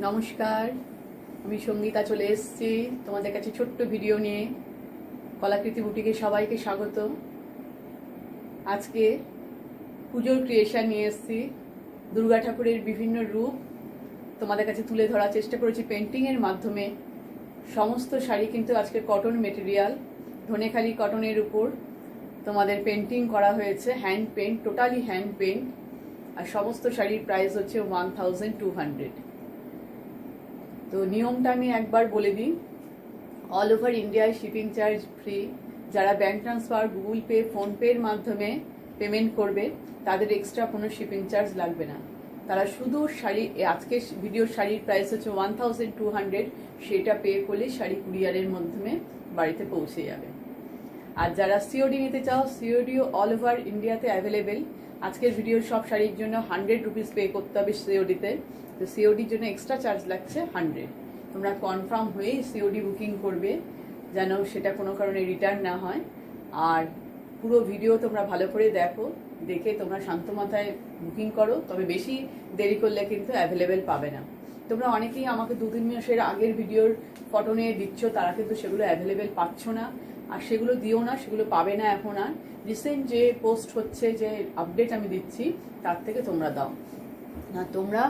নমস্কার, আমি সঙ্গীতা চলে এসেছি তোমাদের কাছে ছোট্ট ভিডিও নিয়ে। কলাকৃতি বুটিকে সবাইকে স্বাগত। আজকে পুজোর ক্রিয়েশন নিয়ে এসেছি। দুর্গা ঠাকুরের বিভিন্ন রূপ তোমাদের কাছে তুলে ধরার চেষ্টা করেছি পেন্টিংয়ের মাধ্যমে। সমস্ত শাড়ি কিন্তু আজকে কটন মেটেরিয়াল, ধনেখালি কটনের উপর তোমাদের পেন্টিং করা হয়েছে, hand paint, totally hand paint. আর সমস্ত শাড়ির প্রাইস হচ্ছে 1200। তো নিয়মটা আমি একবার বলে দিই। অল ওভার ইন্ডিয়ায় শিপিং চার্জ ফ্রি। যারা ব্যাংক ট্রান্সফার, গুগল পে, ফোনপের মাধ্যমে পেমেন্ট করবে তাদের এক্সট্রা কোনো শিপিং চার্জ লাগবে না। তারা শুধু শাড়ি, আজকে ভিডিওর শাড়ির প্রাইস হচ্ছে 1200, সেটা পে করলে শাড়ি কুরিয়ারের মাধ্যমে বাড়িতে পৌঁছে যাবে। আর যারা সিওডি নিতে চাও, সিওডিও অল ওভার ইন্ডিয়াতে অ্যাভেলেবেল। আজকের ভিডিওর সব শাড়ির জন্য 100 রুপিস পে করতে হবে সিওডিতে। তো সিওডির জন্য এক্সট্রা চার্জ লাগছে 100। তোমরা কনফার্ম হয়েই সিওডি বুকিং করবে, যেন সেটা কোনো কারণে রিটার্ন না হয়। আর পুরো ভিডিও তোমরা ভালো করে দেখে তোমরা শান্ত মাথায় বুকিং করো। তবে বেশি দেরি করলে কিন্তু অ্যাভেলেবেল পাবে না। তোমরা অনেকেই আমাকে 2-3 মাসের আগের ভিডিওর ফটো নিয়ে দিচ্ছ, তারা কিন্তু সেগুলো অ্যাভেলেবেল পাচ্ছ না। আর সেগুলো দিও না, সেগুলো পাবে না এখন আর। রিসেন্ট যে পোস্ট হচ্ছে, যে আপডেট আমি দিচ্ছি, তার থেকে তোমরা দাও না। তোমরা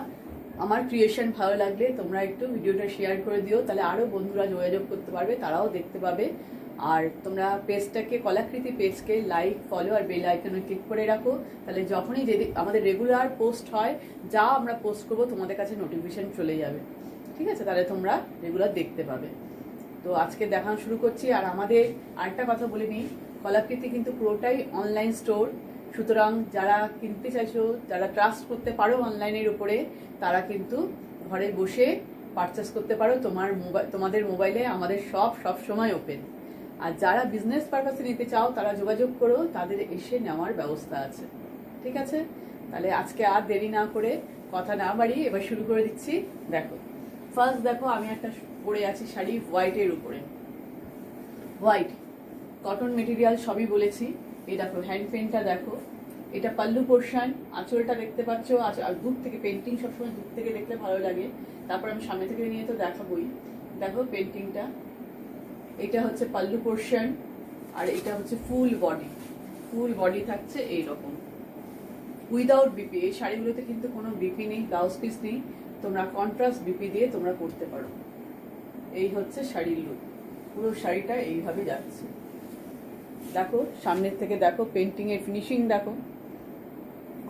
আমার ক্রিয়েশন ভালো লাগলে তোমরা একটু ভিডিওটা শেয়ার করে দিও, তাহলে আরও বন্ধুরা যোগাযোগ করতে পারবে, তারাও দেখতে পাবে। আর তোমরা পেজটাকে, কলাকৃতি পেজকে লাইক, ফলো আর বেল আইকনে ক্লিক করে রাখো। তাহলে যখনই আমাদের রেগুলার পোস্ট হয়, যা আমরা পোস্ট করবো তোমাদের কাছে নোটিফিকেশন চলে যাবে। ঠিক আছে? তাহলে তোমরা রেগুলার দেখতে পাবে। তো আজকে দেখানো শুরু করছি। আর আমাদের আরেকটা কথা বলে নিই, কলাকৃতি কিন্তু পুরোটাই অনলাইন স্টোর। সুতরাং যারা কিনতে চাইছো, যারা ট্রাস্ট করতে পারো অনলাইনের উপরে, তারা কিন্তু ঘরে বসে পারচেস করতে পারো। তোমাদের মোবাইলে আমাদের সব সময় ওপেন। আর যারা বিজনেস পারপাসে নিতে চাও, তারা যোগাযোগ করো, তাদের এসে নেওয়ার ব্যবস্থা আছে। ঠিক আছে? তাহলে আজকে আর দেরি না করে, কথা না বাড়িয়ে এবার শুরু করে দিচ্ছি। দেখো, ফার্স্ট দেখো, আমি একটা পরে আছি শাড়ি হোয়াইটের উপরে। হোয়াইট কটন মেটেরিয়াল সবই বলেছি। এই দেখো হ্যান্ড পেন্টটা দেখো, এটা পাল্লু পোর্শন। আঁচলটা দেখতে পাচ্ছ, দূর থেকে পেন্টিং সবসময় দূর থেকে দেখলে ভালো লাগে। তারপর আমি সামনে থেকে নিয়ে তো দেখাবোই। দেখো পেন্টিংটা, এটা হচ্ছে পাল্লু পোর্শন, আর এটা হচ্ছে ফুল বডি। ফুল বডি থাকছে এইরকম, উইদাউট বিপি। এই শাড়িগুলোতে কিন্তু কোনো বিপি নেই, ব্লাউজ পিস নেই। তোমরা কন্ট্রাস্ট বিপি দিয়ে তোমরা করতে পারো। এই হচ্ছে শাড়ির লুক। পুরো শাড়িটা এইভাবে যাচ্ছে। দেখো সামনের থেকে দেখো, পেন্টিং এর ফিনিশিং দেখো,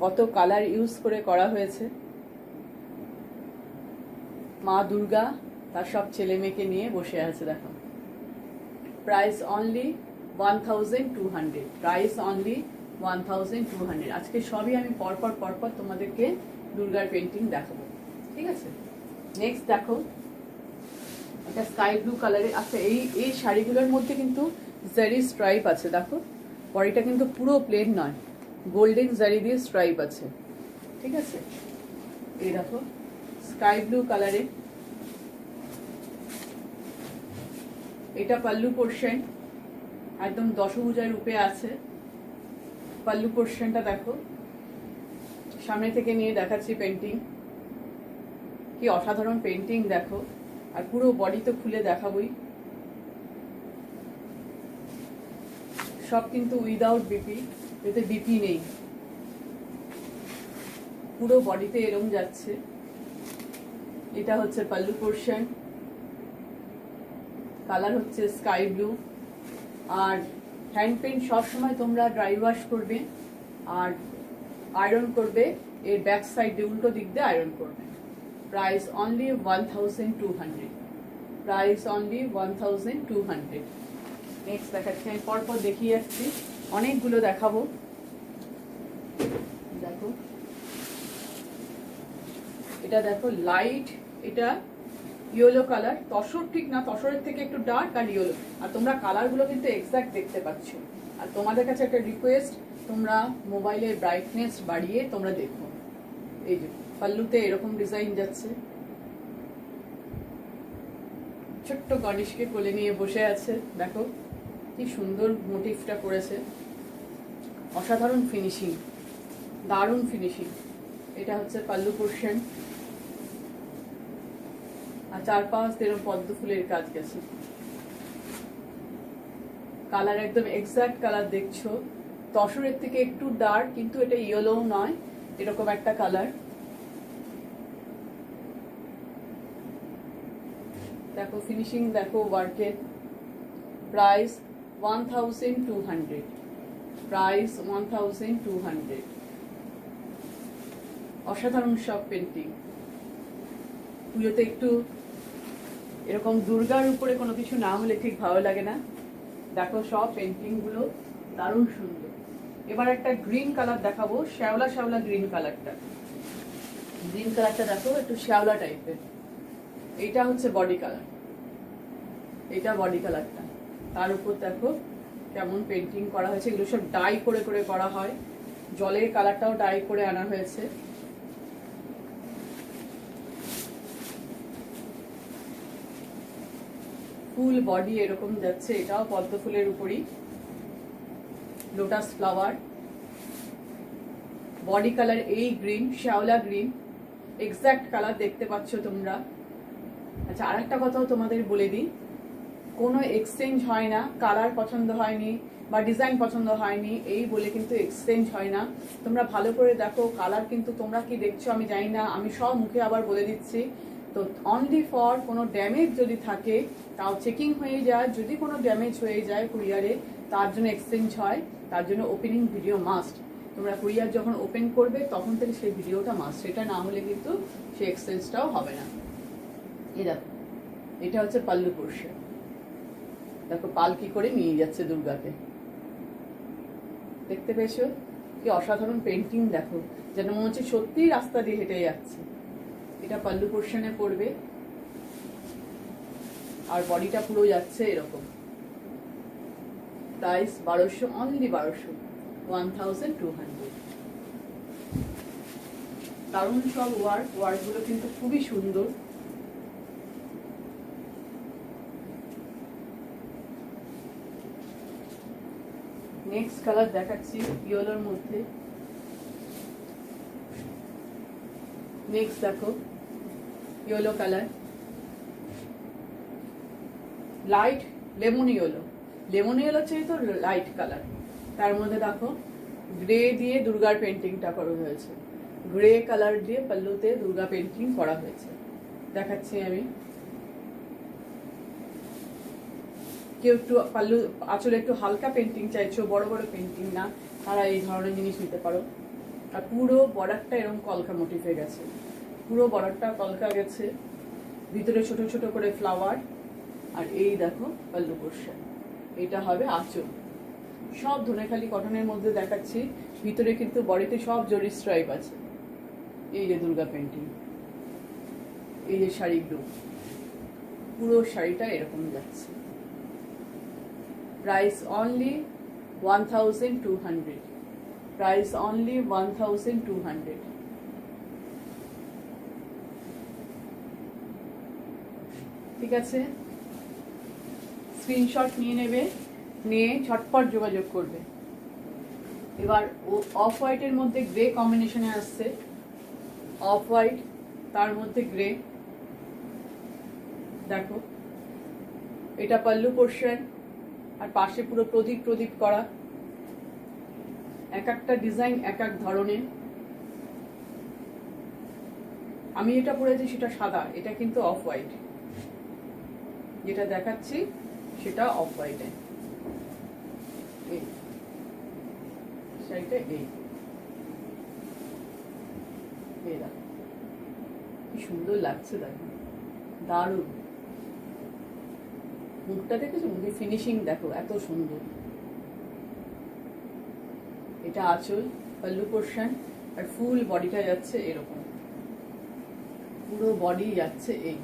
কত কালার ইউজ করে করা হয়েছে। মা দুর্গা তার সব ছেলে মেয়েকে নিয়ে বসে আছে। দেখো, প্রাইস অনলি 1200। Price only 1200। আজকে সবই আমি পরপর তোমাদেরকে দুর্গার পেন্টিং দেখাবো। ঠিক আছে? নেক্সট দেখো, এটা স্কাই ব্লু কালারের। আচ্ছা, এই শাড়িগুলোর মধ্যে কিন্তু জারি স্ট্রাইপ আছে। দেখো, বডিটা কিন্তু পুরো প্লেন নয়, গোল্ডেন জারি দিয়ে স্ট্রাইপ আছে। ঠিক আছে? এই দেখো স্কাই ব্লু কালারের, এটা পাল্লু পোর্শন, একদম দশভুজার রূপে আছে। পাল্লু পোর্শনটা দেখো, সামনে থেকে নিয়ে দেখাচ্ছি পেন্টিং। কি অসাধারণ পেন্টিং দেখো। আর পুরো বডি তো খুলে দেখাবই। সব কিন্তু উইদাউট বিপি, এতে বিপি নেই। পুরো বডিতে এরম যাচ্ছে। এটা হচ্ছে পাল্লু পোর্শন, কালার হচ্ছে স্কাই ব্লু। আর হ্যান্ড পেন্ট সবসময় তোমরা ড্রাই ওয়াশ করবে আর আয়রন করবে। এর ব্যাক সাইডে উল্টো দিক দিয়ে আয়রন করবে। Price only 1200। Price only 1200। Next দেখাচ্ছি, আমি পরপর দেখিয়ে যাচ্ছি, অনেকগুলো দেখাবো। দেখো, এটা দেখো লাইট, এটা ইয়েলো কালার। তসর ঠিক না, তসরের থেকে একটু ডার্ক আর ইয়েলো। আর তোমরা কালারগুলো কিন্তু এক্সাক্ট দেখতে পাচ্ছ। আর তোমাদের কাছে একটা রিকোয়েস্ট, তোমরা মোবাইলের ব্রাইটনেস বাড়িয়ে তোমরা দেখো। এই যে পাল্লুতে এরকম ডিজাইন যাচ্ছে, ছোট্ট গণেশকে কোলে নিয়ে বসে আছে। দেখো কি সুন্দর মোটিভটা করেছে, অসাধারণ ফিনিশিং, দারুণ ফিনিশিং। এটা হচ্ছে পাল্লু পোর্শন। আর চারপাশ এরকম পদ্ম ফুলের কাজ গেছে। কালার একদম এক্সাক্ট কালার দেখছো, তসরের থেকে একটু ডার্ক, কিন্তু এটা ইয়েলো নয়, এরকম একটা কালার। দেখো ফিনিশিং, দেখো ওয়ার্কের। Price 1200, price 1200। অসাধারণ সব পেন্টিং। পুজোতে একটু এরকম দুর্গার উপরে কোনো কিছু না হলে ঠিক ভালো লাগে না। দেখো সব পেন্টিং গুলো দারুণ সুন্দর। এবার একটা গ্রিন কালার দেখাবো, শ্যাওলা শ্যাওলা গ্রিন কালারটা। গ্রিন কালারটা দেখো একটু শ্যাওলা টাইপের। এইটা হচ্ছে বডি কালার, এটা বডি কালারটা। তার উপর দেখো কেমন পেন্টিং করা হয়েছে। এগুলো সব ডাই করে করে করা হয়, জলের কালারটাও ডাই করে আনা হয়েছে। ফুল বডি এরকম যাচ্ছে, এটাও পদ্ম ফুলের উপরই, লোটাস ফ্লাওয়ার। বডি কালার এই গ্রিন, শ্যাওলা গ্রিন, এক্সাক্ট কালার দেখতে পাচ্ছ তোমরা। আচ্ছা, আর একটা কথাও তোমাদের বলে দিই, কোনো এক্সচেঞ্জ হয় না। কালার পছন্দ হয়নি বা ডিজাইন পছন্দ হয়নি এই বলে কিন্তু এক্সচেঞ্জ হয় না। তোমরা ভালো করে দেখো কালার, কিন্তু তোমরা কি দেখছো আমি জানি না, আমি সব মুখে আবার বলে দিচ্ছি। তো অনলি ফর কোনো ড্যামেজ যদি থাকে তাও চেকিং হয়ে যায়। যদি কোনো ড্যামেজ হয়ে যায় কুরিয়ারে, তার জন্য এক্সচেঞ্জ হয়, তার জন্য ওপেনিং ভিডিও মাস্ট। তোমরা কুরিয়ার যখন ওপেন করবে তখন থেকে সেই ভিডিওটা মাস্ট, সেটা না হলে কিন্তু সেই এক্সচেঞ্জটাও হবে না। এই দেখো, এটা হচ্ছে পাল্লু পোর্শন। দেখো পালকি করে নিয়ে যাচ্ছে দুর্গাকে, দেখতে পেয়েছো কি অসাধারণ পেন্টিং। দেখো যেন মনে হচ্ছে সত্যি রাস্তা দিয়ে হেঁটে যাচ্ছে। এটা পাল্লু পোর্শনে পড়বে, আর বডিটা পুরো যাচ্ছে এরকম। Price 1200, only 1200, 1200। দারুণ সব ওয়ার্ক গুলো কিন্তু খুবই সুন্দর। নেক্সট কালার দেখাচ্ছি ইয়েলোর মধ্যে। নেক্সট দেখো yellow colour, light lemon yellow. Lemon yellow চেয়ে তো লাইট কালার। তার মধ্যে দেখো গ্রে দিয়ে দুর্গার পেন্টিংটা করা হয়েছে, গ্রে কালার দিয়ে পাল্লুতে দুর্গা পেন্টিং করা হয়েছে। দেখাচ্ছি আমি। কেউ একটু পাল্লু আঁচলে একটু হালকা পেন্টিং চাইছো, বড় বড় পেন্টিং না, তারা এই ধরনের জিনিস নিতে পারো। আর পুরো বর্ডারটা এরকম কলকা মোটিফে গেছে, পুরো বর্ডারটা কলকা গেছে, ভিতরে ছোট ছোট করে ফ্লাওয়ার। আর এই দেখো পাল্লু পোর্শন, এটা হবে আঁচল। সব ধনেখালি কটনের মধ্যে দেখাচ্ছি, ভিতরে কিন্তু বডিতে সব জরি স্ট্রাইপ আছে। এই যে দুর্গা পেন্টিং, এই যে শাড়িগুলো, পুরো শাড়িটা এরকম যাচ্ছে। Price only 1200, price only 1200। ঠিক আছে, স্ক্রিনশট নিয়ে নেবে, নিয়ে ঝটপট যোগাযোগ করবে। এবার অফ হোয়াইটের মধ্যে গ্রে কম্বিনেশনে আসছে, অফ হোয়াইট তার মধ্যে গ্রে। দেখো এটা পাল্লু পোর্শন, আর পাশে পুরো প্রদীপ প্রদীপ করা। এক একটা ডিজাইন এক এক ধরনের। আমি এটা পরেছি সেটা সাদা, এটা কিন্তু অফ হোয়াইট। যেটা দেখাচ্ছি সেটা অফ হোয়াইটে। শাড়িটা এই দেখো কি সুন্দর লাগছে, দেখো দারুণ। মুখটা দেখেছো, মুখে ফিনিশিং দেখো এত সুন্দর। এটা আঁচল, পাল্লু পোর্শন, আর ফুল বডিটা যাচ্ছে এরকম, পুরো বডি যাচ্ছে এই।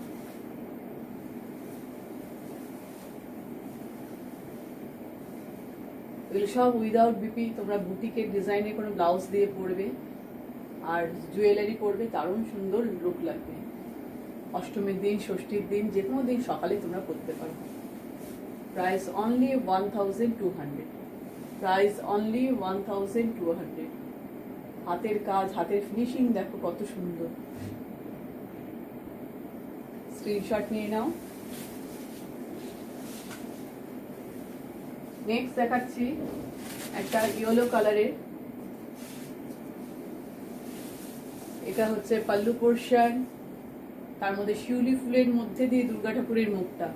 এগুলো সব উইদাউট বিপি। তোমরা বুটিকের ডিজাইনে কোনো ব্লাউজ দিয়ে পরবে আর জুয়েলারি পরবে, দারুণ সুন্দর লুক লাগবে। অষ্টমীর দিন, ষষ্ঠীর দিন, যে কোনো দিন সকালে তোমরা করতে পারো। Price only 1200, price only 1200। হাতের কাজ, হাতের ফিনিশিং দেখো কত সুন্দর। স্ক্রিনশট নিয়ে নাও। নেক্সট দেখাচ্ছি একটা ইয়েলো কালারের, এটা হচ্ছে পাল্লু পোর্শন, তার মধ্যে শিউলি ফুলের মধ্যে দিয়ে দুর্গা ঠাকুরের মুখটা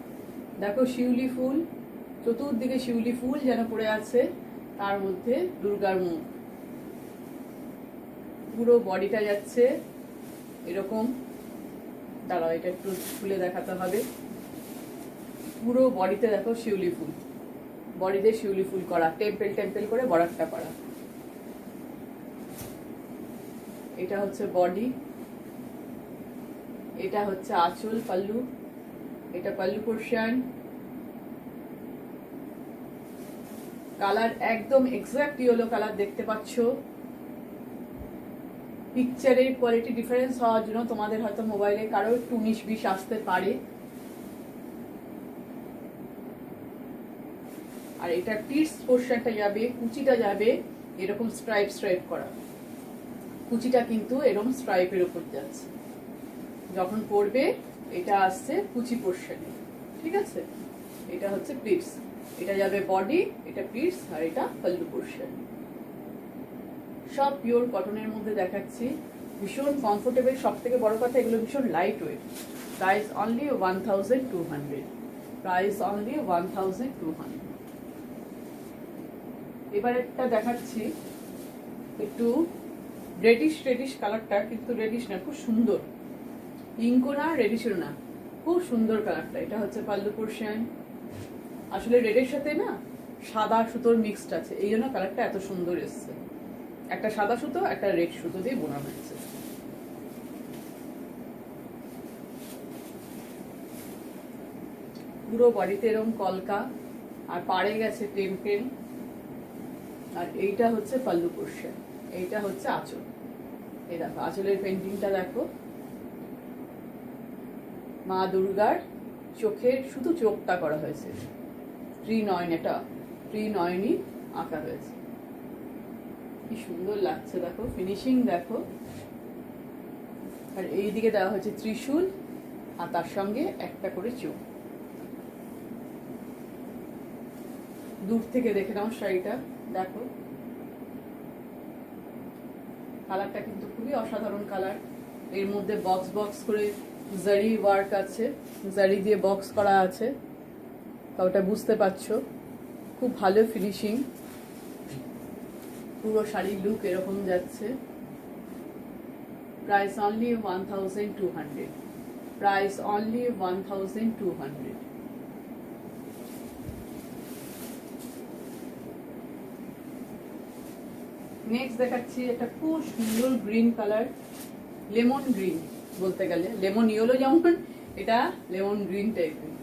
দেখো, শিউলি ফুল চতুর্দিকে, শিউলি ফুল যেন পড়ে আছে, তার মধ্যে দুর্গার মুখ। পুরো বডিটা যাচ্ছে এরকম, দাঁড়াও এটা একটু খুলে দেখাতে হবে। পুরো বডিতে দেখো শিউলি ফুল, বডিতে শিউলি ফুল করা, টেম্পেল টেম্পেল করে বর্ডারটা করা। এটা হচ্ছে বডি, এটা হচ্ছে আঁচল পাল্লু, এটা পাল্লু পোর্শন। কালার একদম এক্সাক্ট ইয়েলো কালার দেখতে পাচ্ছ। পিকচারের কোয়ালিটি ডিফারেন্স হওয়ার জন্য তোমাদের হয়তো মোবাইলে কারো একটু 19-20 আসতে পারে। আর এটা পিস পোর্শনটা যাবে, কুচিটা যাবে এরকম স্ট্রাইপ স্ট্রাইপ করা, কুচিটা কিন্তু এরকম স্ট্রাইপের উপর যাচ্ছে। যখন পড়বে এটা আসছে কুচি পোর্শনে, ঠিক আছে? এটা হচ্ছে প্লিটস, এটা যাবে বডি, এটা প্লিটস, আর এটা পাল্লু পোর্শন। সব পিওর কটনের মধ্যে দেখাচ্ছি, ভীষণ কমফোর্টেবল। সব থেকে বড় কথা এগুলো ভীষণ light weight. Price only 1200, price only 1200। এবার একটা দেখাচ্ছি একটু রেডিশ রেডিশ কালারটা, কিন্তু রেডিশ না, খুব সুন্দর, পিঙ্কও না রেডিশও না, খুব সুন্দর কালারটা। এটা হচ্ছে পাল্লু পোর্শন। আসলে রেডের সাথে না সাদা সুতোর মিক্সড আছে, এই জন্য কালারটা এত সুন্দর এসছে। একটা সাদা সুতো, একটা রেড সুতো দিয়ে বোনা হয়েছে। পুরো বডিতে এরকম কলকা, আর পাড়ে গেছে টেম্পেল। আর এইটা হচ্ছে পাল্লু পোর্শন, এইটা হচ্ছে আঁচল। এই দেখো আঁচলের পেন্টিংটা দেখো, মা দুর্গার চোখের শুধু চোখটা করা হয়েছে, ত্রিনয়ন, এটা ত্রিনয়নী আঁকা হয়েছে। কি সুন্দর লাগছে দেখো, ফিনিশিং দেখো। আর এই দিকে দেওয়া হয়েছে ত্রিশূল, আর তার সঙ্গে একটা করে চোখ। দূর থেকে দেখে নাও শাড়িটা, দেখো কালারটা কিন্তু খুবই অসাধারণ কালার। এর মধ্যে বক্স বক্স করে জারি ওয়ার্ক আছে, জারি দিয়ে বক্স করা আছে, তা ওটা বুঝতে পারছো। খুব ভালো ফিনিশিং, পুরো শাড়ির লুক এরকম যাচ্ছে। Price only 1200, price only 1200। Next দেখাচ্ছি একটা খুব সুন্দর গ্রিন কালার, লেমন গ্রিন বলতে গেলে, লেমন ইয়েলো যেমন, এটা লেমন গ্রিন টাইপের।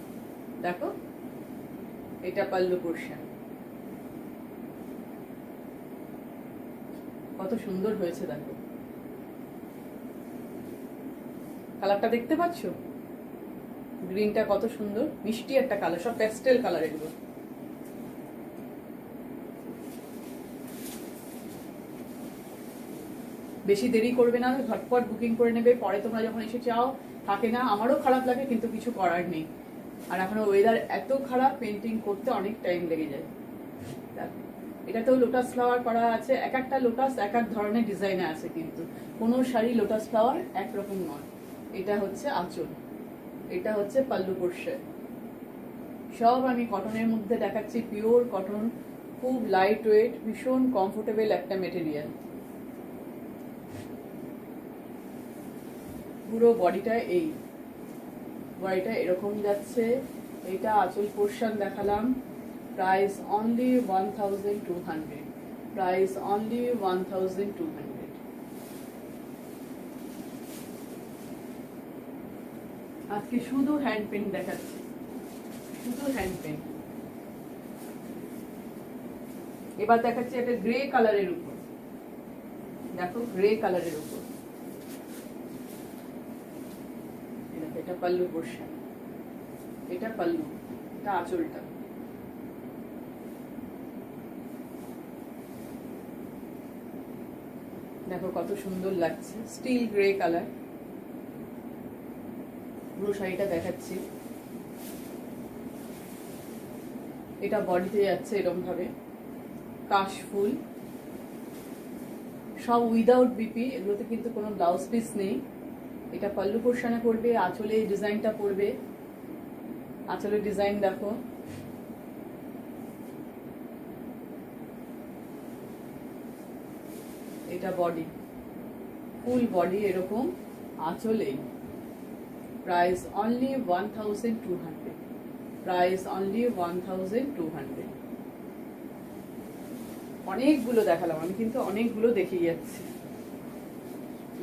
দেখো এটা পাল্লু পোর্শন, কত সুন্দর হয়েছে দেখো। কালারটা দেখতে পাচ্ছ, গ্রিনটা কত সুন্দর, মিষ্টি একটা কালার, সব প্যাস্টেল কালার এগুলো। বেশি দেরি করবে না, ঝটপট বুকিং করে নেবে, পরে তোমরা যখন এসে চাও থাকে না। আমারও খারাপ লাগে, কিন্তু কিছু করার নেই। আর এখন ওয়েদার এত খারাপ, পেন্টিং করতে অনেক টাইম লেগে যায়। এটাতেও লোটাস ফ্লাওয়ার করা আছে, এক একটা লোটাস এক এক ধরনের ডিজাইনে আছে, কিন্তু কোনো শাড়ি লোটাস ফ্লাওয়ার একরকম নয়। এটা হচ্ছে আঁচল, এটা হচ্ছে পাল্লু পোর্শন। সব আমি কটনের মধ্যে দেখাচ্ছি, পিওর কটন, খুব লাইট ওয়েট, ভীষণ কমফোর্টেবল একটা মেটেরিয়াল। পুরো বডিটা এই বডিটা এরকম যাচ্ছে। এটা আঁচল পোর্শন দেখালাম, প্রাইস অনলি 1200, প্রাইস অনলি 1200। আজকে শুধু হ্যান্ড পেন্ট দেখাচ্ছি, শুধু হ্যান্ড পেন্ট। এবার দেখাচ্ছি একটা গ্রে কালারের উপর, দেখো গ্রে কালারের উপর, এটা পাল্লু পোর্শন, এটা পাল্লু, এটা আঁচলটা। দেখো কত সুন্দর লাগছে, স্টিল গ্রে কালার, পুরো শাড়িটা দেখাচ্ছি। এটা বডিতে যাচ্ছে এরকম ভাবে কাশফুল, সব উইদাউট বিপি, এগুলোতে কিন্তু কোনো ব্লাউজ পিস নেই। এটা পাল্লু পোর্শনে পড়বে, আঁচলে এই ডিজাইনটা পড়বে। আঁচলের ডিজাইন দেখো, এটা বডি, ফুল বডি এরকম আঁচলে। Price only 1200, price only 1200। অনেকগুলো দেখালাম আমি, কিন্তু অনেকগুলো দেখিয়ে যাচ্ছি।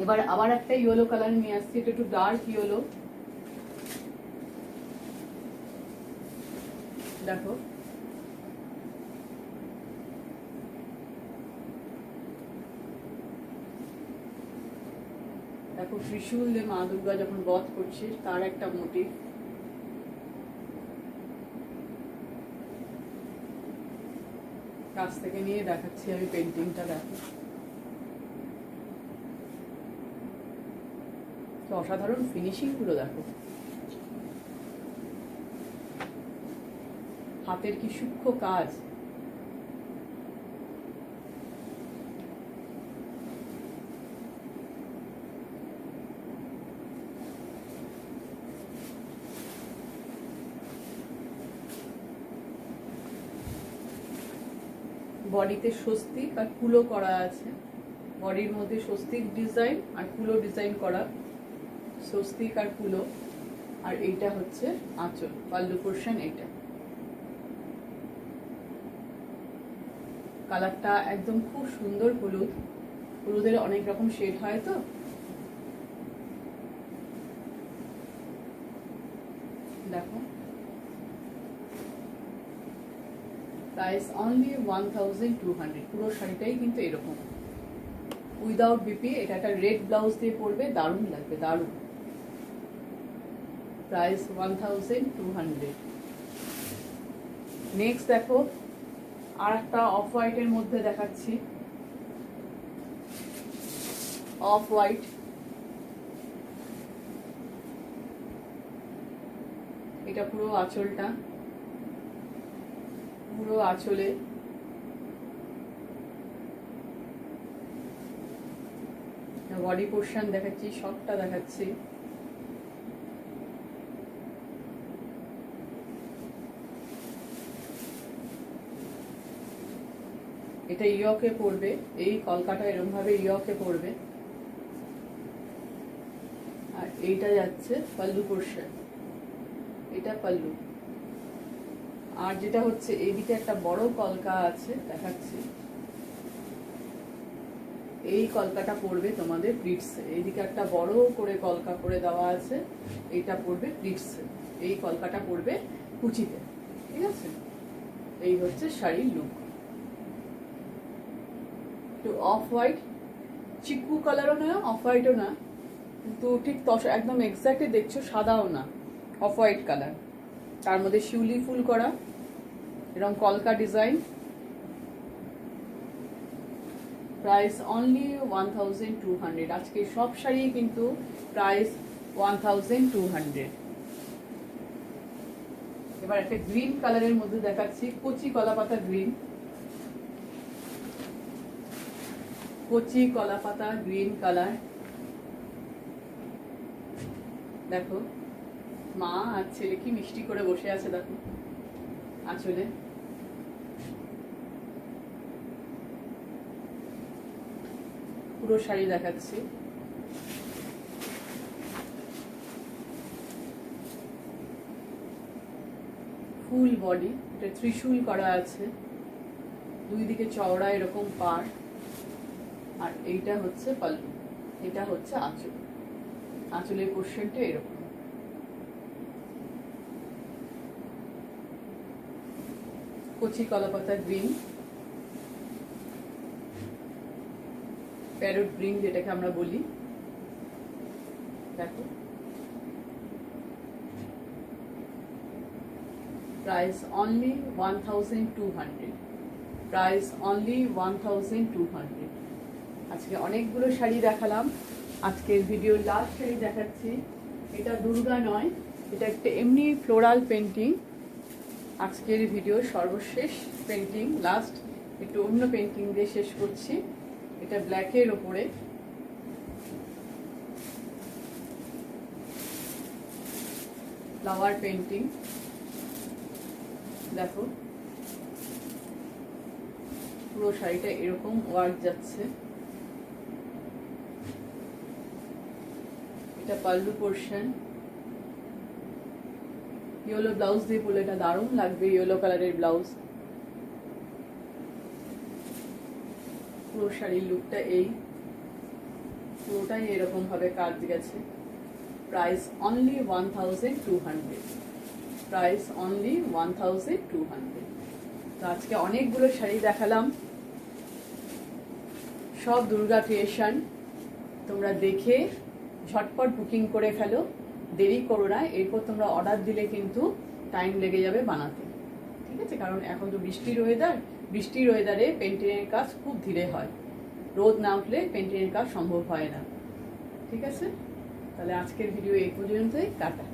এবার আবার একটা ইয়েলো কালার নিয়ে আসছি, এটা একটু ডার্ক ইয়েলো। দেখো দেখো ত্রিশূল দিয়ে মা দুর্গা যখন বধ করছে তার একটা মোটিভ। কাছ থেকে নিয়ে দেখাচ্ছি আমি পেন্টিংটা, দেখো অসাধারণ ফিনিশিং গুলো, দেখো হাতের কি সূক্ষ্ম কাজ। বডিতে স্বস্তিক আর কুলো করা আছে, বডির মধ্যে স্বস্তিক ডিজাইন আর কুলো ডিজাইন করা, স্বস্তিক আর কুলো। আর এইটা হচ্ছে আঁচল, পাল্লু পোর্শন। এটা কালারটা একদম খুব সুন্দর হলুদ, হলুদের অনেক রকম শেড হয় তো। দেখো প্রাইস অনলি 1200। পুরো শাড়িটাই কিন্তু এরকম উইদাউট বিপি। এটা একটা রেড ব্লাউজ দিয়ে পরবে, দারুণ লাগবে, দারুণ। প্রাইস 1200। নেক্সট দেখো আর একটা অফ হোয়াইটের মধ্যে দেখাচ্ছি, অফ হোয়াইট। এটা পুরো আঁচলটা, পুরো আঁচলে বডি পোর্শন দেখাচ্ছি, সবটা দেখাচ্ছি। এটা ইয়কে পড়বে, এই কলকাটা এরকম ভাবে ইয়কে পড়বে। আর এইটা যাচ্ছে পাল্লু পোর্শন, এটা পাল্লু। আর যেটা হচ্ছে এইদিকে একটা বড় কলকা আছে, দেখাচ্ছি। এই কলকাটা পড়বে তোমাদের প্লিটসে, এইদিকে একটা বড় করে কলকা করে দেওয়া আছে, এইটা পড়বে প্লিটসে। এই কলকাটা পড়বে কুচিতে, ঠিক আছে। এই হচ্ছে শাড়ির লুক। একটু অফ হোয়াইট, চিকু কালারও না, অফ হোয়াইটও না, কিন্তু ঠিক একদম এক্স্যাক্টলি দেখছো সাদাও না, অফ হোয়াইট কালার। তার মধ্যে শিউলি ফুল করা, এরকম কলকা ডিজাইন। Price only 1200। আজকে সব শাড়ি কিন্তু প্রাইস 1200। এবার একটা গ্রিন কালারের মধ্যে দেখাচ্ছি, কচি কলাপাতা গ্রিন, কচি কলাপাতা গ্রিন কালার। দেখো মা আর ছেলে কি মিষ্টি করে বসে আছে, দেখো আঁচলে। পুরো শাড়ি দেখাচ্ছি। ফুল বডি, এটা ত্রিশূল করা আছে, দুই দিকে চওড়া এরকম পাড়। আর এইটা হচ্ছে পাল্লু, এটা হচ্ছে আঁচল। আঁচলের পোর্শনটা এরকম। কচি কলাপাতা গ্রিন, প্যারট গ্রিন যেটাকে আমরা বলি। দেখো প্রাইস অনলি 1200। Price only 1200। আজকে অনেকগুলো শাড়ি দেখালাম, আজকের ভিডিওর লাস্ট শাড়ি দেখাচ্ছি। এটা দুর্গা নয়, এটা একটা এমনি ফ্লোরাল পেন্টিং। আজকের ভিডিও সর্বশেষ পেন্টিং, লাস্ট একটু অন্য পেন্টিং দিয়ে শেষ করছি। এটা ব্ল্যাকের ওপরে, ফ্লাওয়ার পেন্টিং। দেখো পুরো শাড়িটা এরকম ওয়ার্ক যাচ্ছে। এটা পাল্লু পোর্শন, ইয়েলো ব্লাউজ দিয়ে পরলে এটা দারুণ লাগবে, ইয়েলো কালারের ব্লাউজ। পুরো শাড়ির লুকটা এই, পুরোটাই এরকম ভাবে কাজ গেছে। Price only 1200, price only 1200। তো আজকে অনেকগুলো শাড়ি দেখালাম, সব দুর্গা ক্রিয়েশন। তোমরা দেখে ঝটপট বুকিং করে ফেলো, দেরি করো না। এরপর তোমরা অর্ডার দিলে কিন্তু টাইম লেগে যাবে বানাতে, ঠিক আছে? কারণ এখন তো বৃষ্টির ওয়েদার, বৃষ্টির ওয়েদারে পেন্টিংয়ের কাজ খুব ধীরে হয়। রোদ না উঠলে পেন্টিংয়ের কাজ সম্ভব হয় না, ঠিক আছে? তাহলে আজকের ভিডিও এই পর্যন্তই, টাটা।